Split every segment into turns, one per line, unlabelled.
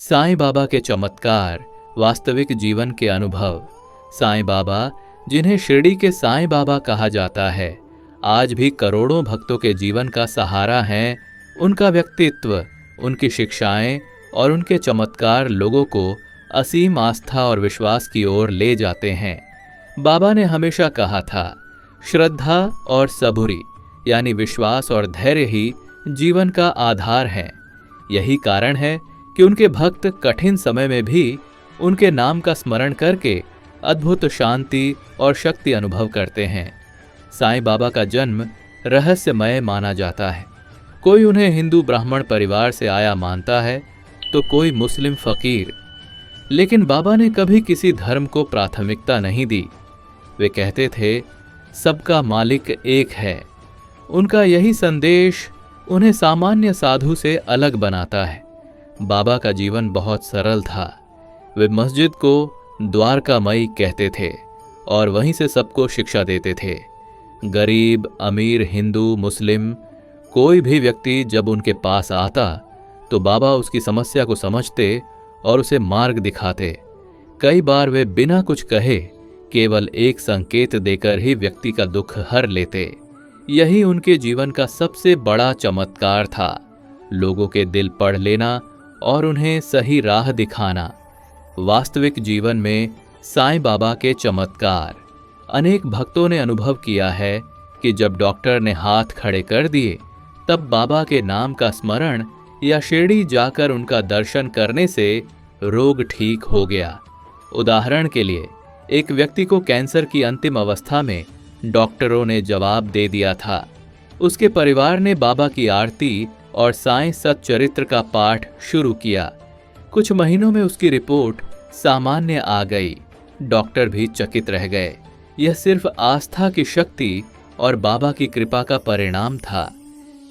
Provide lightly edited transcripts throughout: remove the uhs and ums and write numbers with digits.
साईं बाबा के चमत्कार, वास्तविक जीवन के अनुभव। साईं बाबा, जिन्हें शिरडी के साईं बाबा कहा जाता है, आज भी करोड़ों भक्तों के जीवन का सहारा हैं। उनका व्यक्तित्व, उनकी शिक्षाएं और उनके चमत्कार लोगों को असीम आस्था और विश्वास की ओर ले जाते हैं। बाबा ने हमेशा कहा था, श्रद्धा और सबूरी यानी विश्वास और धैर्य ही जीवन का आधार है। यही कारण है कि उनके भक्त कठिन समय में भी उनके नाम का स्मरण करके अद्भुत शांति और शक्ति अनुभव करते हैं। साईं बाबा का जन्म रहस्यमय माना जाता है। कोई उन्हें हिंदू ब्राह्मण परिवार से आया मानता है, तो कोई मुस्लिम फकीर। लेकिन बाबा ने कभी किसी धर्म को प्राथमिकता नहीं दी। वे कहते थे, सबका मालिक एक है। उनका यही संदेश उन्हें सामान्य साधु से अलग बनाता है। बाबा का जीवन बहुत सरल था। वे मस्जिद को द्वारकामयी कहते थे और वहीं से सबको शिक्षा देते थे। गरीब, अमीर, हिंदू, मुस्लिम, कोई भी व्यक्ति जब उनके पास आता तो बाबा उसकी समस्या को समझते और उसे मार्ग दिखाते। कई बार वे बिना कुछ कहे केवल एक संकेत देकर ही व्यक्ति का दुख हर लेते। यही उनके जीवन का सबसे बड़ा चमत्कार था, लोगों के दिल पढ़ लेना और उन्हें सही राह दिखाना। वास्तविक जीवन में साईं बाबा के चमत्कार। अनेक भक्तों ने अनुभव किया है कि जब डॉक्टर ने हाथ खड़े कर दिए, तब बाबा के नाम का स्मरण या शिरडी जाकर उनका दर्शन करने से रोग ठीक हो गया। उदाहरण के लिए, एक व्यक्ति को कैंसर की अंतिम अवस्था में डॉक्टरों ने जवाब दे दिया था। उसके परिवार ने बाबा की आरती और साईं सच्चरित्र का पाठ शुरू किया। कुछ महीनों में उसकी रिपोर्ट सामान्य आ गई। डॉक्टर भी चकित रह गए। यह सिर्फ आस्था की शक्ति और बाबा की कृपा का परिणाम था।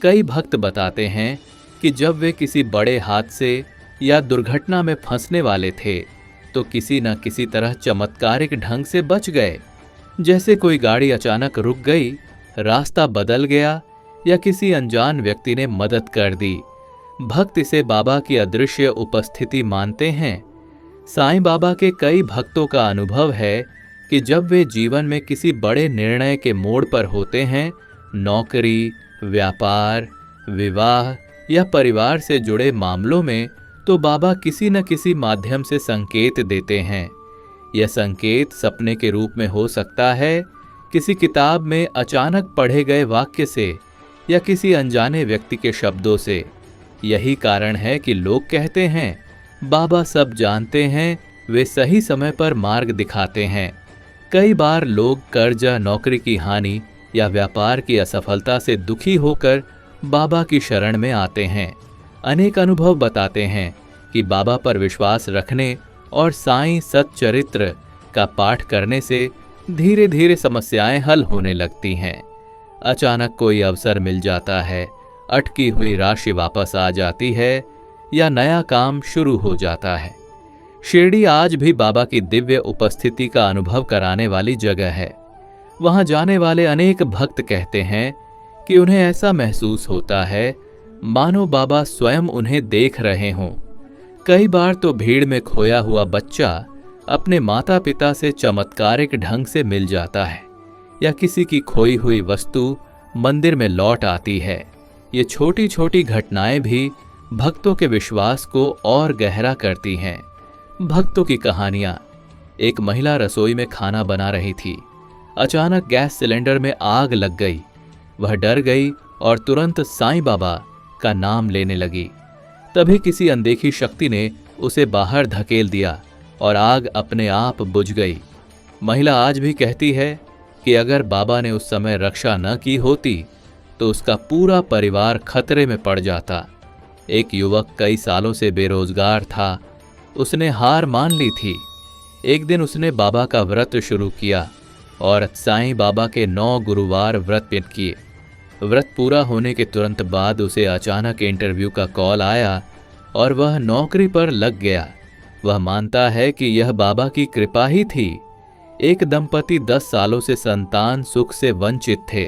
कई भक्त बताते हैं कि जब वे किसी बड़े हादसे या दुर्घटना में फंसने वाले थे, तो किसी न किसी तरह चमत्कारिक ढंग से बच गए। जैसे कोई गाड़ी अचानक रुक गई, रास्ता बदल गया या किसी अनजान व्यक्ति ने मदद कर दी। भक्त इसे बाबा की अदृश्य उपस्थिति मानते हैं। साईं बाबा के कई भक्तों का अनुभव है कि जब वे जीवन में किसी बड़े निर्णय के मोड़ पर होते हैं, नौकरी, व्यापार, विवाह या परिवार से जुड़े मामलों में, तो बाबा किसी न किसी माध्यम से संकेत देते हैं। यह संकेत सपने के रूप में हो सकता है, किसी किताब में अचानक पढ़े गए वाक्य से या किसी अनजाने व्यक्ति के शब्दों से। यही कारण है कि लोग कहते हैं, बाबा सब जानते हैं, वे सही समय पर मार्ग दिखाते हैं। कई बार लोग कर्जा, नौकरी की हानि या व्यापार की असफलता से दुखी होकर बाबा की शरण में आते हैं। अनेक अनुभव बताते हैं कि बाबा पर विश्वास रखने और साईं सच्चरित्र का पाठ करने से धीरे धीरे समस्याएं हल होने लगती हैं। अचानक कोई अवसर मिल जाता है, अटकी हुई राशि वापस आ जाती है या नया काम शुरू हो जाता है। शिरडी आज भी बाबा की दिव्य उपस्थिति का अनुभव कराने वाली जगह है। वहां जाने वाले अनेक भक्त कहते हैं कि उन्हें ऐसा महसूस होता है मानो बाबा स्वयं उन्हें देख रहे हों। कई बार तो भीड़ में खोया हुआ बच्चा अपने माता पिता से चमत्कारिक ढंग से मिल जाता है या किसी की खोई हुई वस्तु मंदिर में लौट आती है। ये छोटी छोटी घटनाएं भी भक्तों के विश्वास को और गहरा करती हैं। भक्तों की कहानियां। एक महिला रसोई में खाना बना रही थी। अचानक गैस सिलेंडर में आग लग गई। वह डर गई और तुरंत साईं बाबा का नाम लेने लगी। तभी किसी अनदेखी शक्ति ने उसे बाहर धकेल दिया और आग अपने आप बुझ गई। महिला आज भी कहती है कि अगर बाबा ने उस समय रक्षा न की होती तो उसका पूरा परिवार खतरे में पड़ जाता। एक युवक कई सालों से बेरोजगार था। उसने हार मान ली थी। एक दिन उसने बाबा का व्रत शुरू किया और साईं बाबा के 9 गुरुवार व्रत किए। व्रत पूरा होने के तुरंत बाद उसे अचानक इंटरव्यू का कॉल आया और वह नौकरी पर लग गया। वह मानता है कि यह बाबा की कृपा ही थी। एक दंपति 10 सालों से संतान सुख से वंचित थे।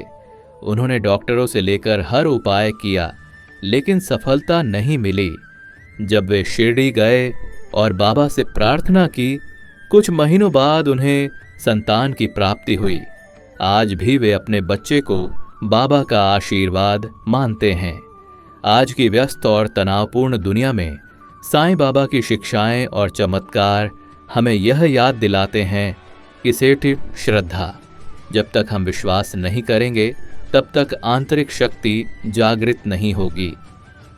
उन्होंने डॉक्टरों से लेकर हर उपाय किया, लेकिन सफलता नहीं मिली। जब वे शिरडी गए और बाबा से प्रार्थना की, कुछ महीनों बाद उन्हें संतान की प्राप्ति हुई। आज भी वे अपने बच्चे को बाबा का आशीर्वाद मानते हैं। आज की व्यस्त और तनावपूर्ण दुनिया में साईं बाबा की शिक्षाएं और चमत्कार हमें यह याद दिलाते हैं कि सिर्फ श्रद्धा, जब तक हम विश्वास नहीं करेंगे तब तक आंतरिक शक्ति जागृत नहीं होगी।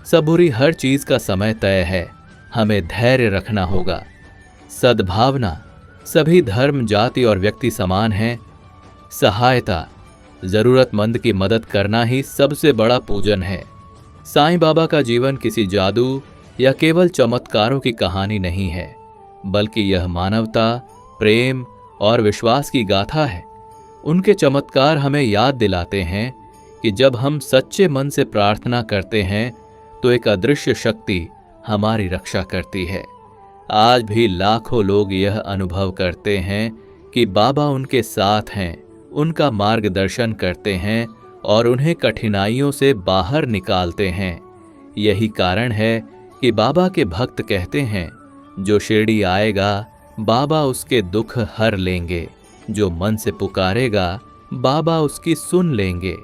सबूरी हर चीज का समय तय है, हमें धैर्य रखना होगा। सद्भावना, सभी धर्म, जाति और व्यक्ति समान हैं। सहायता, जरूरतमंद की मदद करना ही सबसे बड़ा पूजन है। साईं बाबा का जीवन किसी जादू या केवल चमत्कारों की कहानी नहीं है, बल्कि यह मानवता, प्रेम और विश्वास की गाथा है। उनके चमत्कार हमें याद दिलाते हैं कि जब हम सच्चे मन से प्रार्थना करते हैं तो एक अदृश्य शक्ति हमारी रक्षा करती है। आज भी लाखों लोग यह अनुभव करते हैं कि बाबा उनके साथ हैं, उनका मार्गदर्शन करते हैं और उन्हें कठिनाइयों से बाहर निकालते हैं। यही कारण है कि बाबा के भक्त कहते हैं, जो शिरडी आएगा बाबा उसके दुख हर लेंगे, जो मन से पुकारेगा बाबा उसकी सुन लेंगे।